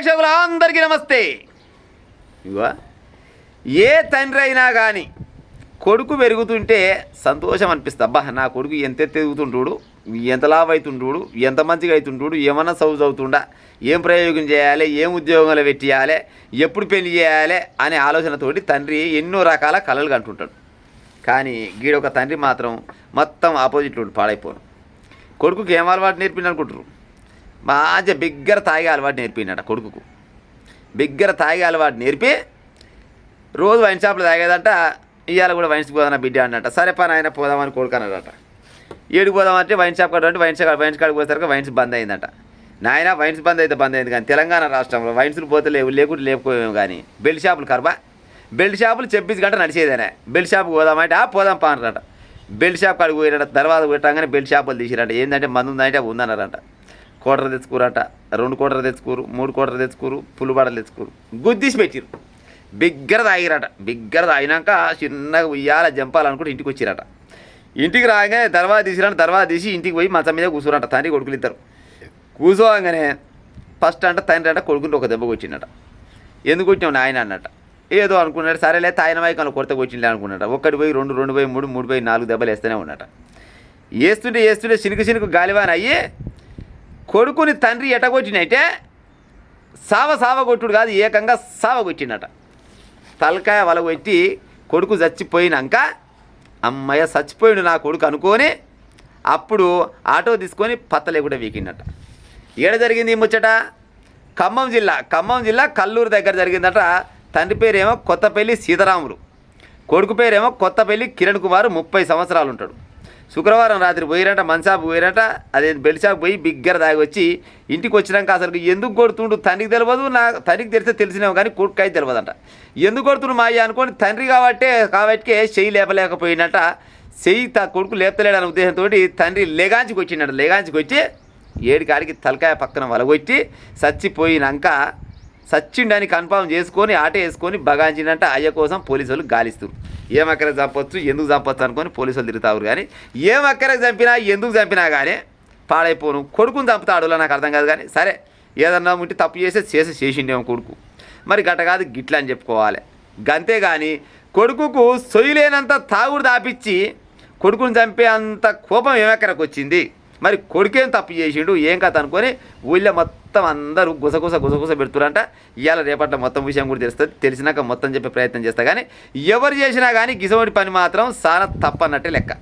ప్రేక్షకులందరికీ నమస్తే. ఇగో ఏ తండ్రి అయినా కానీ కొడుకు పెరుగుతుంటే సంతోషం అనిపిస్తుంది. అబ్బా నా కొడుకు ఎంత ఎదుగుతుంటాడు, ఎంత లాభ అవుతుంటాడు, ఎంత మంచిగా అవుతుంటాడు, ఏమన్నా సౌజ్ అవుతుండా, ఏం ప్రయోగం చేయాలి, ఏం ఉద్యోగాలు పెట్టియాలి, ఎప్పుడు పెళ్లి చేయాలి అనే ఆలోచనతోటి తండ్రి ఎన్నో రకాల కలలు కంటుంటాడు. కానీ గీడొక తండ్రి మాత్రం మొత్తం ఆపోజిట్లు పాడైపోను. కొడుకుకి ఏం అలవాటు నేర్పిండి అనుకుంటారు. మంచిగా బిగ్గర తాగే అలవాటు నేర్పినట కొడుకుకు. బిగ్గర తాగే అలవాటు నేర్పి రోజు వైన్ షాప్లో తాగేదంట. ఇవాళ కూడా వైన్స్కి పోదామన్న బిడ్డ అన్నట. సరే పని ఆయన పోదామని కొడుకు అన్నాడట. ఏడికి పోదామంటే వైన్ షాప్ కాడంటే వైన్స్ కాడికి పోతారు. వైన్స్ బంద్ అయిందట. నాయన వైన్స్ బంద్ అయితే బంద్ అయింది కానీ తెలంగాణ రాష్ట్రంలో వైన్స్లు పోతే లేకుంటే లేకపోయాము. కానీ బెల్ట్ షాపులు కరబా, బెల్ట్ షాపులు 24 గంటలు నడిచేదేనే. బెల్ట్ షాప్కి పోదామంటే పోదాం పా అన్నారట. బెల్ట్ షాప్ కాడికి పోయారట. తర్వాత పెట్టగానే బెల్ట్ షాపులు తీసిరట. ఏంటంటే మందు ఉందంటే ఉందన్నారట. కోటలు తెచ్చుకోరట, 2 కోటలు తెచ్చుకోరు, 3 కోటలు తెచ్చుకోరు, పుల్లుబాటలు తెచ్చుకోరు, గుద్దిసి పెట్టిరు. బిగ్గర తాగిరట. బిగ్గర తాగినాక చిన్నగా ఉయ్యాల జంపాలనుకుంటే ఇంటికి వచ్చిరట. ఇంటికి రాగానే తర్వాత తీసిరట. తర్వాత తీసి ఇంటికి పోయి మంచం మీద కూర్చోరట. తండ్రి కొడుకులు ఇద్దరు కూర్చోగానే ఫస్ట్ అంట తండ్రి అంట కొడుకుంటే ఒక దెబ్బ కొట్టిండట. ఎందుకు కొట్టినావు నాయన అన్నట. ఏదో అనుకున్నాడు. సరేలే తాయిన వైకాలు కొరత కొట్టిండే అనుకున్నట. 1 పోయి 2, 2 పోయి 3, 3 పోయి 4 దెబ్బలు వేస్తూనే ఉన్నట. వేస్తుంటే చినుకు గాలివాన అయ్యి కొడుకుని తండ్రి ఎటగొట్టినైతే సావ కొట్టుడు కాదు, ఏకంగా సావ కొట్టినట. తలకాయ వలగొట్టి కొడుకు చచ్చిపోయినాక అమ్మయ్య చచ్చిపోయిండు నా కొడుకు అనుకొని అప్పుడు ఆటో తీసుకొని పత్తలే కూడా వీకిండట. ఏడ జరిగింది ఈ ముచ్చట? ఖమ్మం జిల్లా కల్లూరు దగ్గర జరిగిందట. తండ్రి పేరేమో కొత్తపల్లి సీతారాములు, కొడుకు పేరేమో కొత్తపల్లి కిరణ్ కుమార్, 30 సంవత్సరాలు ఉంటాడు. శుక్రవారం రాత్రి పోయిరట. మంచాపు పోయిరట. అదే బెల్ట్ షాప్ పోయి బిగ్గర దాగి వచ్చి ఇంటికి వచ్చినాక అసలు ఎందుకు కొడుతుండు తండ్రికి తెలియదు. తండ్రికి తెలిస్తే తెలిసినావు కానీ కొడుకు తెలియదంట. ఎందుకు కొడుతుండు మా అయ్య అనుకోని తండ్రి కాబట్టికే చెయ్యి లేపలేకపోయినట. చెయ్యి కొడుకు లేపలేడనే ఉద్దేశంతో తండ్రి లేగాంచికి వచ్చిండట. లేగాంచికి వచ్చి ఏడికాడికి తలకాయ పక్కన వలగొట్టి చచ్చిపోయినాక సచ్చిండని కన్ఫామ్ చేసుకొని ఆటో వేసుకొని బగాంచినట్ట. అయ్య కోసం పోలీసు వాళ్ళు గాలిస్తారు. ఏం అక్కడికి చంపొచ్చు, ఎందుకు చంపొచ్చు అనుకొని పోలీసు వాళ్ళు తిరుగుతారు. కానీ ఏం అక్కడికి చంపినా ఎందుకు చంపినా కానీ పాడైపోను. కొడుకుని చంపుతాడు నాకు అర్థం కాదు. కానీ సరే ఏదన్నా ఉంటే తప్పు చేసిండేమో కొడుకు. మరి గట్ట కాదు గిట్ల అని చెప్పుకోవాలి. గంతే కానీ కొడుకుకు సొయ్యలేనంత తాగుడు దాపిచ్చి కొడుకుని చంపే అంత కోపం ఏమెక్కడికి వచ్చింది. మరి కొడుకేం తప్పు చేసిండు ఏం కథ అనుకొని ఊళ్ళో మొత్తం అందరూ గుసగుస పెడుతురంట. ఇవాళ రేపట్ల మొత్తం విషయం కూడా తెలుస్తుంది. తెలిసినాక మొత్తం చెప్పే ప్రయత్నం చేస్తా. కానీ ఎవరు చేసినా కానీ గిసోడి పని మాత్రం చాలా తప్పన్నట్టే లెక్క.